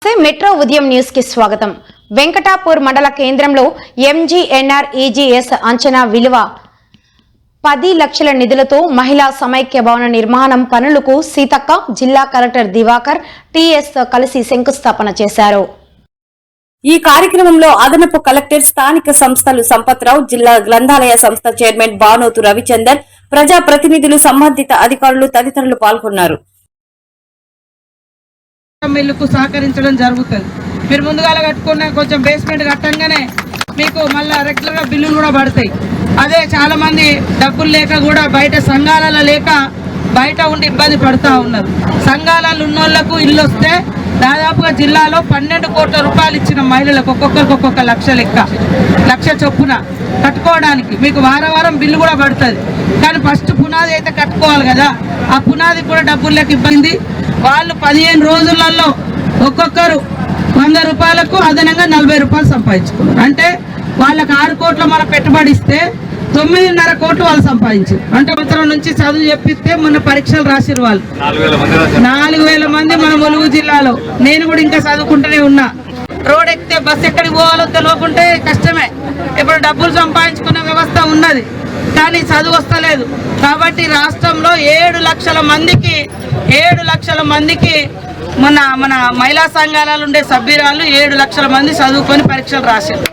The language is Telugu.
మెట్రో ఉదయం న్యూస్ కి స్వాగతం. వెంకటాపూర్ మండల కేంద్రంలో ఎంజీఎన్ఆర్ఈజీఎస్ అంచనా విలువ 10 లక్షల నిధులతో మహిళా సమైక్య భవన నిర్మాణం పనులకు సీతక్క, జిల్లా కలెక్టర్ దివాకర్, టీఎస్ కలిసి శంకుస్థాపన చేశారు. ఈ కార్యక్రమంలో అదనపు కలెక్టర్, స్థానిక సంస్థలు సంపత్రావు, జిల్లా గ్రంథాలయ సంస్థ చైర్మన్ బానోతు రవిచందర్, ప్రజా ప్రతినిధులు, సంబంధిత అధికారులు తదితరులు పాల్గొన్నారు. మిల్లుకు సహకరించడం జరుగుతుంది. మీరు ముందుగా కట్టుకున్న కొంచెం బేస్మెంట్ కట్టంగానే మీకు మళ్ళీ రెగ్యులర్గా బిల్లులు కూడా పడతాయి. అదే చాలా మంది డబ్బులు లేక కూడా బయట సంఘాలలో లేక బయట ఉండి ఇబ్బంది పడుతూ ఉన్నారు. సంఘాలలో ఉన్నోళ్లకు ఇల్లు వస్తే దాదాపుగా జిల్లాలో 12 కోట్ల రూపాయలు ఇచ్చిన మహిళలకు ఒక్కొక్కరికి ఒక్కొక్క లక్ష చొప్పున కట్టుకోవడానికి మీకు వారం బిల్లు కూడా పడుతుంది. కానీ ఫస్ట్ పునాది అయితే కట్టుకోవాలి కదా, ఆ పునాది కూడా డబ్బులు లేక ఇబ్బంది. వాళ్ళు 15 రోజులలో ఒక్కొక్కరు 100 రూపాయలకు అదనంగా 40 రూపాయలు సంపాదించుకున్నారు. అంటే వాళ్ళకి 6 కోట్ల మన పెట్టుబడి ఇస్తే 9.5 కోట్లు వాళ్ళు సంపాదించారు. అంటే సంవత్సరం నుంచి చదువు చెప్పిస్తే మొన్న పరీక్షలు రాసిరు వాళ్ళు 4,000 మంది మన ములుగు జిల్లాలో. నేను కూడా ఇంకా చదువుకుంటూనే ఉన్నా. రోడ్ ఎక్కితే బస్సు ఎక్కడికి పోవాలో తెలియకుంటే కష్టమే. ఇప్పుడు డబ్బులు సంపాదించుకునే వ్యవస్థ ఉన్నది కానీ చదువు వస్తలేదు. కాబట్టి రాష్ట్రంలో 7 లక్షల మందికి మన మహిళా సంఘాలలో ఉండే సభ్యురాలు 7 లక్షల మంది చదువుకొని పరీక్షలు రాశారు.